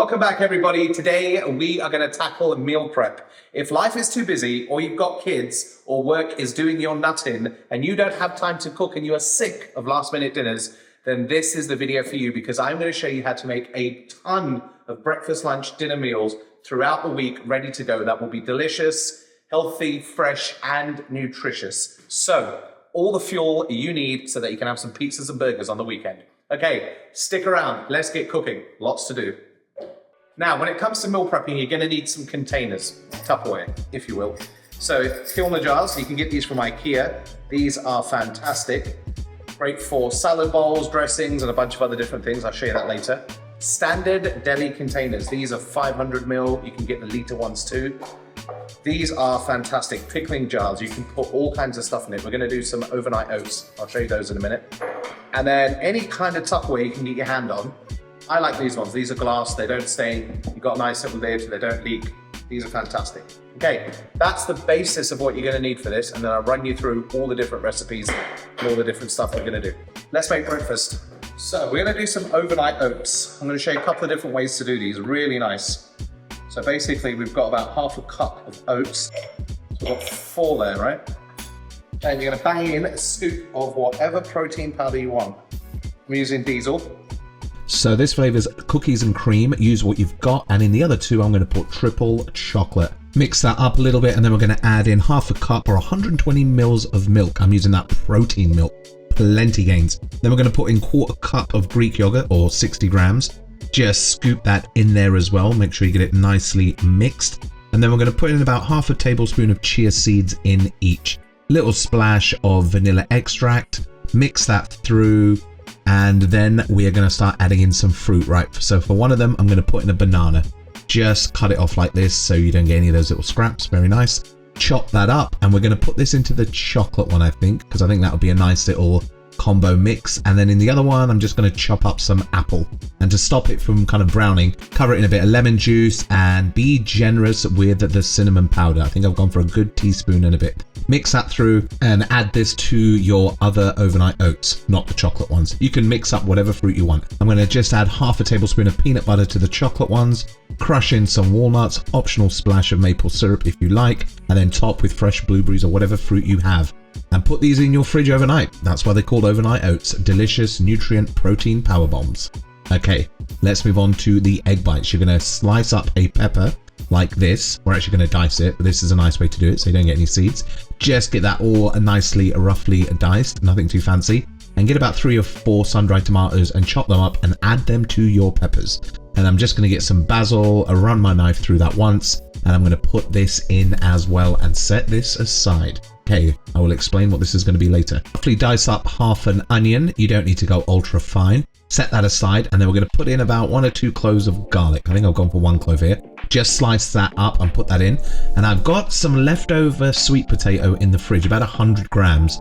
Welcome back, everybody. Today we are going to tackle meal prep. If life is too busy, or you've got kids, or work is doing your nut in, and you don't have time to cook and you are sick of last-minute dinners, then this is the video for you, because I'm going to show you how to make a ton of breakfast, lunch, dinner meals throughout the week ready to go. That will be delicious, healthy, fresh, and nutritious. So, all the fuel you need so that you can have some pizzas and burgers on the weekend. Okay, stick around. Let's get cooking. Lots to do. Now, when it comes to meal prepping, you're going to need some containers, Tupperware, if you will. So, Kilner jars, you can get these from IKEA. These are fantastic. Great for salad bowls, dressings, and a bunch of other different things. I'll show you that later. Standard deli containers. These are 500 ml. You can get the liter ones too. These are fantastic. Pickling jars. You can put all kinds of stuff in it. We're going to do some overnight oats. I'll show you those in a minute. And then any kind of Tupperware you can get your hand on. I like these ones. These are glass. They don't stain. You've got a nice little lid. They don't leak. These are fantastic. Okay, that's the basis of what you're going to need for this, and then I'll run you through all the different recipes and all the different stuff we're going to do. Let's make breakfast. So we're going to do some overnight oats. I'm going to show you a couple of different ways to do these. Really nice. So basically, we've got about half a cup of oats. So we've got 4 there, right? And you're going to bang in a scoop of whatever protein powder you want. I'm using diesel. So this flavor's cookies and cream. Use what you've got, and in the other 2 I'm going to put triple chocolate. Mix that up a little bit, and then we're going to add in half a cup or 120 mils of milk. I'm using that protein milk. Plenty gains. Then we're going to put in 1/4 cup of Greek yogurt, or 60 grams. Just scoop that in there as well. Make sure you get it nicely mixed. And then we're going to put in about half a tablespoon of chia seeds in each. Little splash of vanilla extract. Mix that through. And then we are going to start adding in some fruit, right? So for one of them, I'm going to put in a banana. Just cut it off like this so you don't get any of those little scraps. Very nice. Chop that up, and we're going to put this into the chocolate one, I think, because I think that would be a nice little combo mix. And then in the other one, I'm just going to chop up some apple. And to stop it from kind of browning, cover it in a bit of lemon juice and be generous with the cinnamon powder. I think I've gone for a good teaspoon and a bit. Mix that through and add this to your other overnight oats, not the chocolate ones. You can mix up whatever fruit you want. I'm going to just add half a tablespoon of peanut butter to the chocolate ones, crush in some walnuts, optional splash of maple syrup if you like, and then top with fresh blueberries or whatever fruit you have. And put these in your fridge overnight. That's why they're called overnight oats. Delicious nutrient protein power bombs. Okay, let's move on to the egg bites. You're going to slice up a pepper like this. We're actually going to dice it, but this is a nice way to do it so you don't get any seeds. Just get that all nicely, roughly diced, nothing too fancy. And get about 3 or 4 sun-dried tomatoes and chop them up and add them to your peppers. And I'm just going to get some basil, run my knife through that once, and I'm going to put this in as well and set this aside. Okay, I will explain what this is going to be later. Roughly dice up half an onion. You don't need to go ultra fine. Set that aside, and then we're going to put in about 1 or 2 cloves of garlic. I think I've gone for 1 clove here. Just slice that up and put that in. And I've got some leftover sweet potato in the fridge, about 100 grams.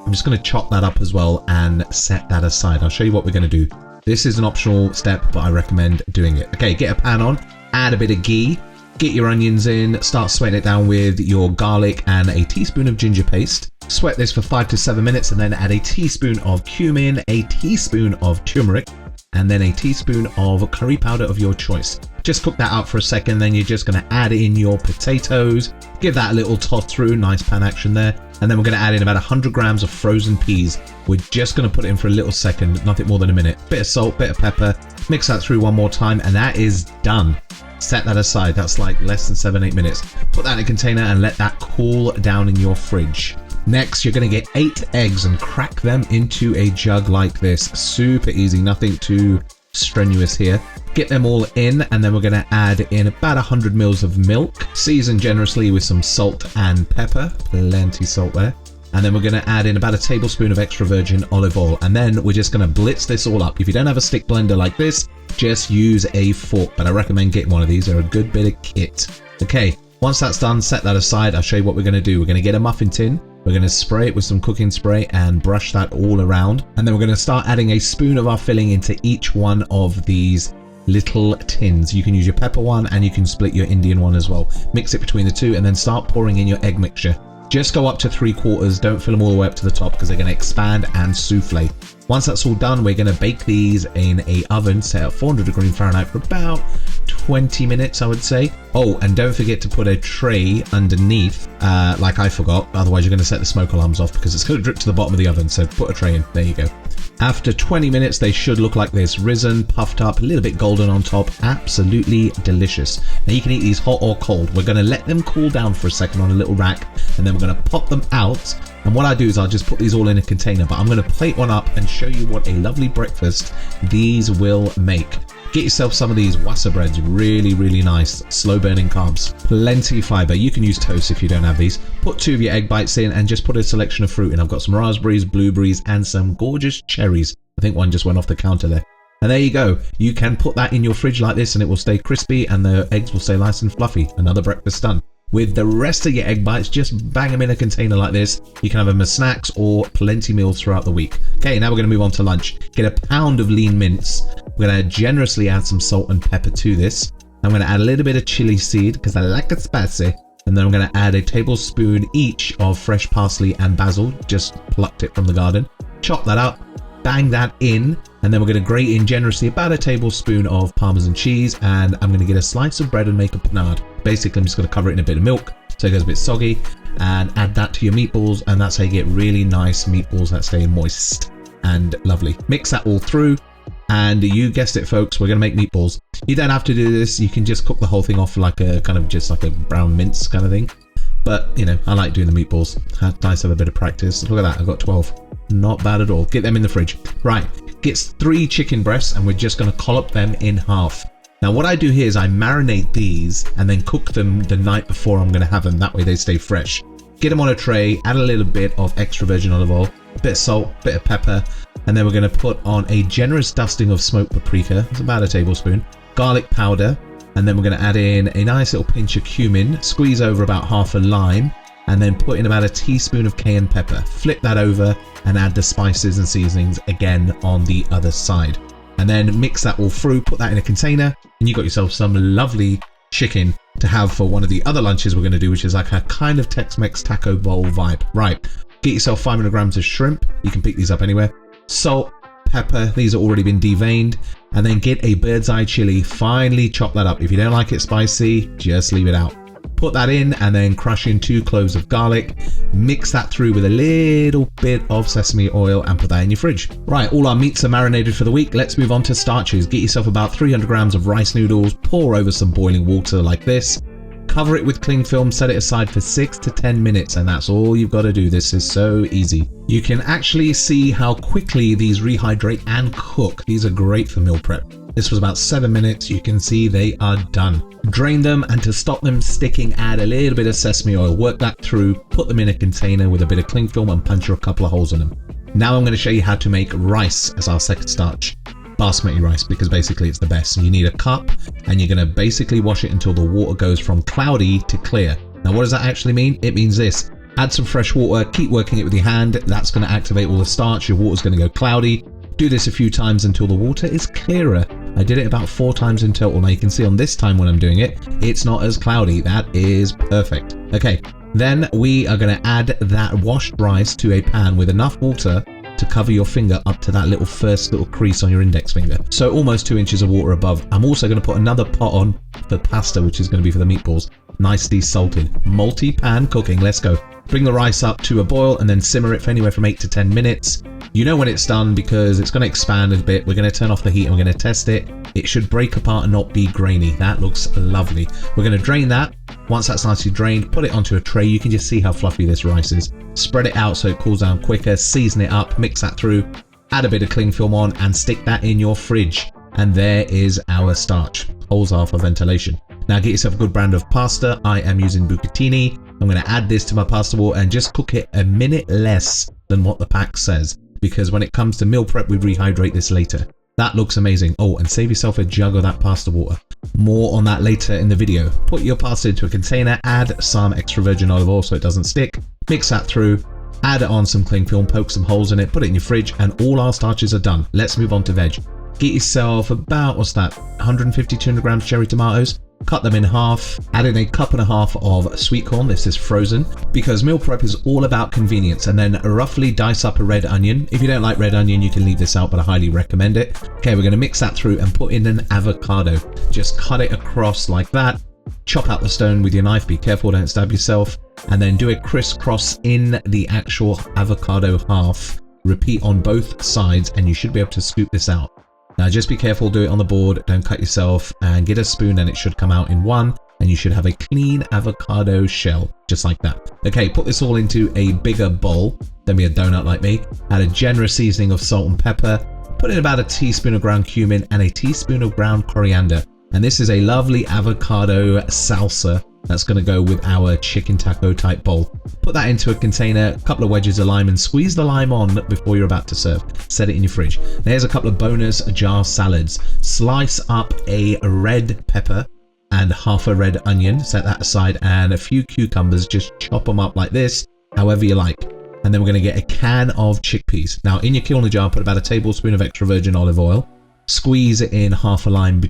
I'm just going to chop that up as well and set that aside. I'll show you what we're going to do. This is an optional step, but I recommend doing it. Okay, get a pan on, add a bit of ghee. Get your onions in, start sweating it down with your garlic and a teaspoon of ginger paste. Sweat this for 5 to 7 minutes, and then add a teaspoon of cumin, a teaspoon of turmeric, and then a teaspoon of curry powder of your choice. Just cook that out for a second, then you're just going to add in your potatoes. Give that a little toss through, nice pan action there. And then we're going to add in about 100 grams of frozen peas. We're just going to put it in for a little second, nothing more than a minute. Bit of salt, bit of pepper, mix that through one more time, and that is done. Set that aside. That's like less than 7-8 minutes. Put that in a container and let that cool down in your fridge. Next, you're going to get 8 eggs and crack them into a jug like this. Super easy, nothing too strenuous here. Get them all in, and then we're going to add in about 100 mils of milk. Season generously with some salt and pepper. Plenty salt there. And then we're going to add in about 1 tablespoon of extra virgin olive oil. And then we're just going to blitz this all up. If you don't have a stick blender like this, just use a fork. But I recommend getting one of these. They're a good bit of kit. Okay, once that's done, set that aside. I'll show you what we're going to do. We're going to get a muffin tin. We're going to spray it with some cooking spray and brush that all around. And then we're going to start adding a spoon of our filling into each one of these little tins. You can use your pepper one, and you can split your Indian one as well. Mix it between the 2 and then start pouring in your egg mixture. Just go up to 3/4, don't fill them all the way up to the top because they're going to expand and souffle. Once that's all done, we're going to bake these in a oven set at 400 degrees Fahrenheit for about 20 minutes, I would say. Oh, and don't forget to put a tray underneath, like I forgot. Otherwise, you're going to set the smoke alarms off because it's going to drip to the bottom of the oven. So put a tray in. There you go. After 20 minutes, they should look like this. Risen, puffed up, a little bit golden on top. Absolutely delicious. Now, you can eat these hot or cold. We're going to let them cool down for a second on a little rack, and then we're going to pop them out. And what I do is I'll just put these all in a container, but I'm going to plate one up and show you what a lovely breakfast these will make. Get yourself some of these wassa breads, really, really nice, slow burning carbs, plenty fiber. You can use toast if you don't have these. Put 2 of your egg bites in and just put a selection of fruit in. I've got some raspberries, blueberries, and some gorgeous cherries. I think one just went off the counter there. And there you go. You can put that in your fridge like this and it will stay crispy and the eggs will stay nice and fluffy. Another breakfast done. With the rest of your egg bites, just bang them in a container like this. You can have them as snacks or plenty meals throughout the week. Okay, now we're going to move on to lunch. Get a pound of lean mince. We're going to generously add some salt and pepper to this. I'm going to add a little bit of chili seed because I like it spicy. And then I'm going to add a tablespoon each of fresh parsley and basil. Just plucked it from the garden. Chop that up. Bang that in. And then we're going to grate in generously about a tablespoon of Parmesan cheese. And I'm going to get a slice of bread and make a panade. Basically, I'm just going to cover it in a bit of milk so it goes a bit soggy, and add that to your meatballs, and that's how you get really nice meatballs that stay moist and lovely. Mix that all through, and you guessed it, folks, we're going to make meatballs. You don't have to do this. You can just cook the whole thing off like a kind of just like a brown mince kind of thing. But, you know, I like doing the meatballs. Nice to have a bit of practice. Look at that. I've got 12. Not bad at all. Get them in the fridge. Right. Get 3 chicken breasts, and we're just going to collop them in half. Now what I do here is I marinate these and then cook them the night before I'm going to have them. That way they stay fresh. Get them on a tray, add a little bit of extra virgin olive oil, a bit of salt, a bit of pepper, and then we're going to put on a generous dusting of smoked paprika. It's about a tablespoon. Garlic powder, and then we're going to add in a nice little pinch of cumin, squeeze over about half a lime, and then put in about a teaspoon of cayenne pepper. Flip that over and add the spices and seasonings again on the other side. And then mix that all through, put that in a container, and you got yourself some lovely chicken to have for one of the other lunches we're going to do, which is like a kind of Tex-Mex taco bowl vibe. Right, get yourself 500 grams of shrimp. You can pick these up anywhere. Salt, pepper, these have already been deveined. And then get a bird's eye chili, finely chop that up. If you don't like it spicy, just leave it out. Put that in and then crush in 2 cloves of garlic. Mix that through with a little bit of sesame oil and put that in your fridge. Right, all our meats are marinated for the week. Let's move on to starches. Get yourself about 300 grams of rice noodles. Pour over some boiling water like this. Cover it with cling film, set it aside for 6 to 10 minutes, and that's all you've got to do. This is so easy. You can actually see how quickly these rehydrate and cook. These are great for meal prep. This was about 7 minutes. You can see they are done. Drain them, and to stop them sticking, add a little bit of sesame oil. Work that through, put them in a container with a bit of cling film and puncture a couple of holes in them. Now I'm going to show you how to make rice as our second starch. Basmati rice, because basically it's the best. So you need a cup, and you're going to basically wash it until the water goes from cloudy to clear. Now what does that actually mean? It means this. Add some fresh water, keep working it with your hand. That's going to activate all the starch. Your water's going to go cloudy. Do this a few times until the water is clearer. I did it about 4 times in total. Now you can see on this time when I'm doing it, it's not as cloudy. That is perfect. Okay, then we are going to add that washed rice to a pan with enough water to cover your finger up to that first little crease on your index finger. So almost 2 inches of water above. I'm also going to put another pot on for pasta, which is going to be for the meatballs. Nicely salted. Multi-pan cooking. Let's go. Bring the rice up to a boil and then simmer it for anywhere from 8 to 10 minutes. You know when it's done because it's going to expand a bit. We're going to turn off the heat and we're going to test it. It should break apart and not be grainy. That looks lovely. We're going to drain that. Once that's nicely drained, put it onto a tray. You can just see how fluffy this rice is. Spread it out so it cools down quicker. Season it up, mix that through, add a bit of cling film on and stick that in your fridge. And there is our starch. Holes are for ventilation. Now get yourself a good brand of pasta. I am using bucatini. I'm going to add this to my pasta water and just cook it a minute less than what the pack says. Because when it comes to meal prep, we rehydrate this later. That looks amazing. Oh, and save yourself a jug of that pasta water. More on that later in the video. Put your pasta into a container, add some extra virgin olive oil so it doesn't stick. Mix that through, add on some cling film, poke some holes in it, put it in your fridge, and all our starches are done. Let's move on to veg. Get yourself about, 150, 200 grams cherry tomatoes. cut them in half, add in a cup and a half of sweet corn. This is frozen because meal prep is all about convenience. And then roughly dice up a red onion. If you don't like red onion, you can leave this out, but I highly recommend it. Okay, we're going to mix that through and put in an avocado. Just cut it across like that. Chop out the stone with your knife. Be careful, don't stab yourself. And then do a crisscross in the actual avocado half. Repeat on both sides and you should be able to scoop this out. Now just be careful, do it on the board, don't cut yourself, and get a spoon and it should come out in one, and you should have a clean avocado shell, just like that. Okay, put this all into a bigger bowl, don't be a donut like me. Add a generous seasoning of salt and pepper, put in about a teaspoon of ground cumin and a teaspoon of ground coriander. And this is a lovely avocado salsa that's going to go with our chicken taco type bowl. Put that into a container, a couple of wedges of lime, and squeeze the lime on before you're about to serve. Set it in your fridge. There's a couple of bonus jar salads. Slice up a red pepper and half a red onion. Set that aside, and a few cucumbers. Just chop them up like this, however you like. And then we're going to get a can of chickpeas. Now in your Coriander jar, put about a tablespoon of extra virgin olive oil. Squeeze it in half a lime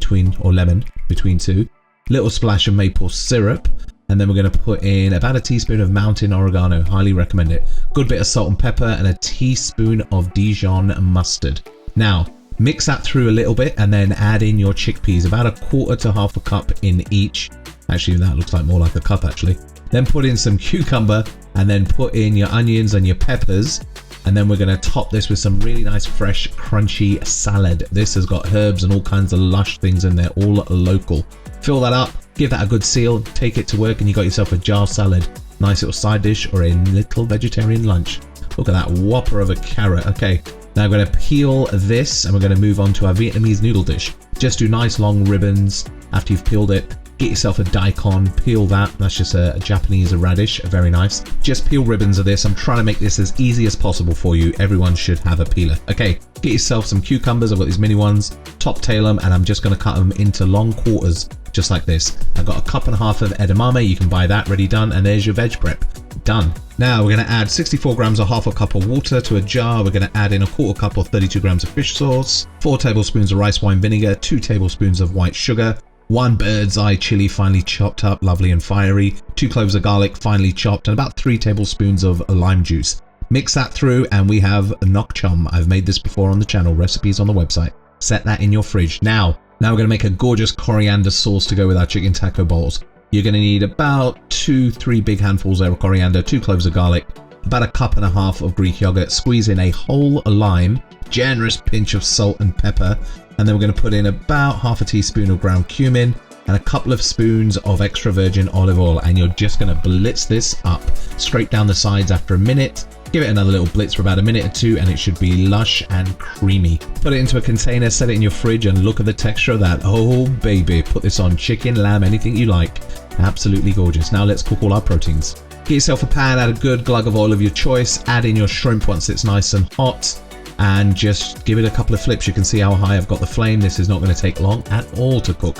or lemon between two. Little splash of maple syrup, and then we're going to put in about a teaspoon of mountain oregano. Highly recommend it. Good bit of salt and pepper and a teaspoon of Dijon mustard. Now mix that through a little bit and then add in your chickpeas, about a quarter to half a cup in each. Actually, that looks like more like a cup actually. Then put in some cucumber and then put in your onions and your peppers. And then we're going to top this with some really nice fresh crunchy salad. This has got herbs and all kinds of lush things in there, all local. Fill that up, give that a good seal, take it to work, and you got yourself a jar salad. Nice little side dish or a little vegetarian lunch. Look at that whopper of a carrot. Okay, now I'm going to peel this and we're going to move on to our Vietnamese noodle dish. Just do nice long ribbons after you've peeled it. Get yourself a daikon, peel that. That's just a Japanese radish, very nice. Just peel ribbons of this. I'm trying to make this as easy as possible for you. Everyone should have a peeler. Okay, get yourself some cucumbers. I've got these mini ones. Top tail them, and I'm just going to cut them into long quarters, just like this. I've got a cup and a half of edamame. You can buy that ready done, and there's your veg prep. Done. Now we're going to add 64 grams or half a cup of water to a jar. We're going to add in a quarter cup or 32 grams of fish sauce, 4 tablespoons of rice wine vinegar, 2 tablespoons of white sugar, 1 bird's eye chili finely chopped up, lovely and fiery, 2 cloves of garlic finely chopped, and about 3 tablespoons of lime juice. Mix that through and we have nok chum. I've made this before on the channel, recipes on the website. Set that in your fridge. Now we're going to make a gorgeous coriander sauce to go with our chicken taco bowls. You're going to need about 2-3 big handfuls there of coriander, 2 cloves of garlic, about a cup and a half of Greek yogurt, squeeze in a whole lime, generous pinch of salt and pepper, and then we're going to put in about half a teaspoon of ground cumin and a couple of spoons of extra virgin olive oil, and you're just going to blitz this up. Scrape down the sides after a minute, give it another little blitz for about a minute or two, and it should be lush and creamy. Put it into a container, set it in your fridge, and look at the texture of that. Oh baby, put this on chicken, lamb, anything you like. Absolutely gorgeous. Now let's cook all our proteins. Get yourself a pan, add a good glug of oil of your choice, add in your shrimp once it's nice and hot, and just give it a couple of flips. You can see how high I've got the flame. This is not going to take long at all to cook.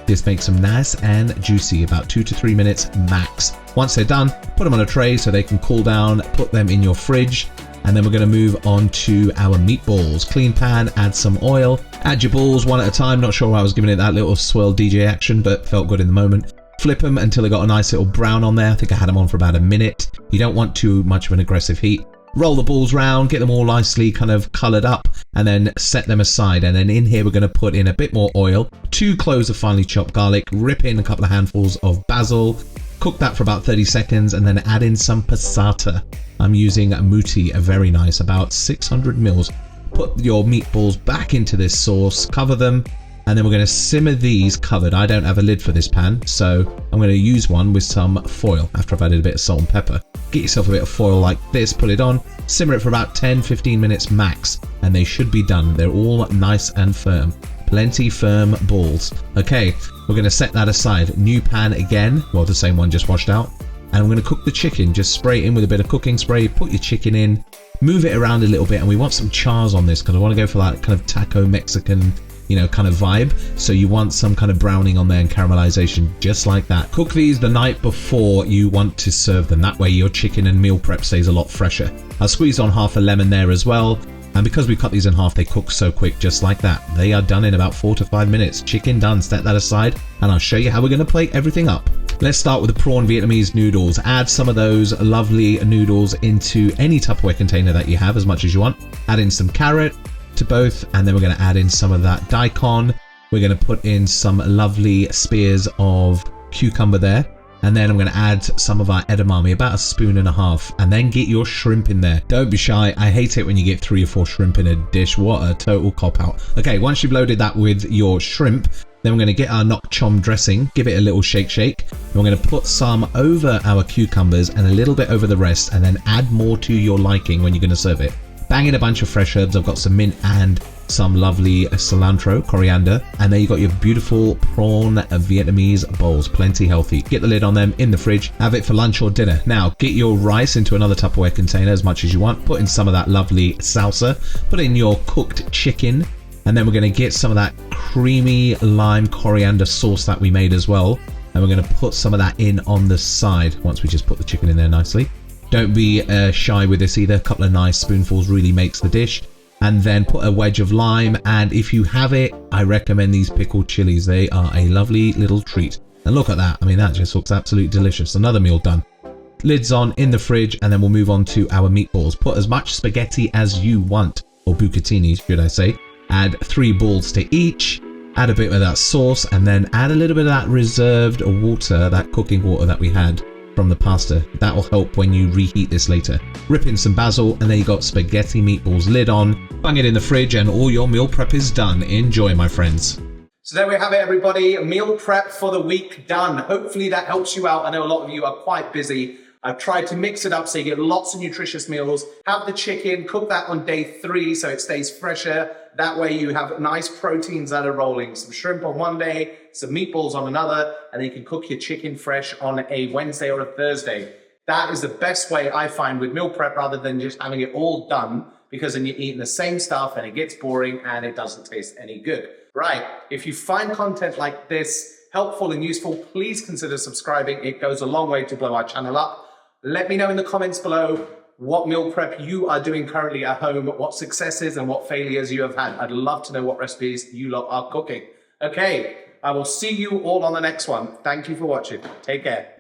This makes them nice and juicy, about 2 to 3 minutes max. Once they're done, put them on a tray so they can cool down, put them in your fridge, and then we're going to move on to our meatballs. Clean pan, add some oil, add your balls one at a time. Not sure why I was giving it that little swirl DJ action, but felt good in the moment. Flip them until they got a nice little brown on there. I think I had them on for about a minute. You don't want too much of an aggressive heat. Roll the balls round, get them all nicely kind of coloured up, and then set them aside. And then in here we're going to put in a bit more oil, 2 cloves of finely chopped garlic, rip in a couple of handfuls of basil, cook that for about 30 seconds, and then add in some passata. I'm using a muti, a very nice, about 600 mils. Put your meatballs back into this sauce, cover them, and then we're going to simmer these covered. I don't have a lid for this pan, so I'm going to use one with some foil after I've added a bit of salt and pepper. Get yourself a bit of foil like this, put it on, simmer it for about 10-15 minutes max, and they should be done. They're all nice and firm. Plenty firm balls. Okay, we're going to set that aside. New pan again, well, the same one just washed out. And we're going to cook the chicken. Just spray it in with a bit of cooking spray, put your chicken in, move it around a little bit, and we want some chars on this because I want to go for that kind of taco Mexican, you know, kind of vibe. So you want some kind of browning on there and caramelization, just like that. Cook these the night before you want to serve them. That way your chicken and meal prep stays a lot fresher. I'll squeeze on half a lemon there as well. And because we cut these in half, they cook so quick, just like that. They are done in about 4 to 5 minutes. Chicken done, set that aside, and I'll show you how we're going to plate everything up. Let's start with the prawn Vietnamese noodles. Add some of those lovely noodles into any Tupperware container that you have, as much as you want. Add in some carrot to both, and then we're going to add in some of that daikon. We're going to put in some lovely spears of cucumber there. And then I'm going to add some of our edamame, about 1.5 spoons, and then get your shrimp in there. Don't be shy. I hate it when you get 3 or 4 shrimp in a dish. What a total cop-out. Okay, once you've loaded that with your shrimp, then we're going to get our nok chom dressing, give it a little shake. And we're going to put some over our cucumbers and a little bit over the rest, and then add more to your liking when you're going to serve it. Bang in a bunch of fresh herbs. I've got some mint and some lovely cilantro, coriander, and there you got your beautiful prawn Vietnamese bowls, plenty healthy. Get the lid on them in the fridge, have it for lunch or dinner. Now get your rice into another Tupperware container as much as you want, put in some of that lovely salsa, put in your cooked chicken, and then we're going to get some of that creamy lime coriander sauce that we made as well, and we're going to put some of that in on the side once we just put the chicken in there nicely. Don't be shy with this either. A couple of nice spoonfuls really makes the dish. And then put a wedge of lime, and if you have it, I recommend these pickled chilies. They are a lovely little treat. And look at that. I mean, that just looks absolutely delicious. Another meal done. Lids on in the fridge, and then we'll move on to our meatballs. Put as much spaghetti as you want, or bucatini, should I say. Add 3 balls to each. Add a bit of that sauce, and then add a little bit of that reserved water, that cooking water that we had from the pasta. That will help when you reheat this later. Rip in some basil, and there you got spaghetti meatballs. Lid on, bung it in the fridge, and all your meal prep is done. Enjoy, my friends. So there we have it, everybody. Meal prep for the week done. Hopefully that helps you out. I know a lot of you are quite busy. I've tried to mix it up so you get lots of nutritious meals. Have the chicken, cook that on day 3 so it stays fresher. That way you have nice proteins that are rolling. Some shrimp on one day, some meatballs on another, and then you can cook your chicken fresh on a Wednesday or a Thursday. That is the best way I find with meal prep, rather than just having it all done, because then you're eating the same stuff and it gets boring and it doesn't taste any good. Right, if you find content like this helpful and useful, please consider subscribing. It goes a long way to blow our channel up. Let me know in the comments below what meal prep you are doing currently at home, what successes and what failures you have had. I'd love to know what recipes you lot are cooking. Okay, I will see you all on the next one. Thank you for watching. Take care.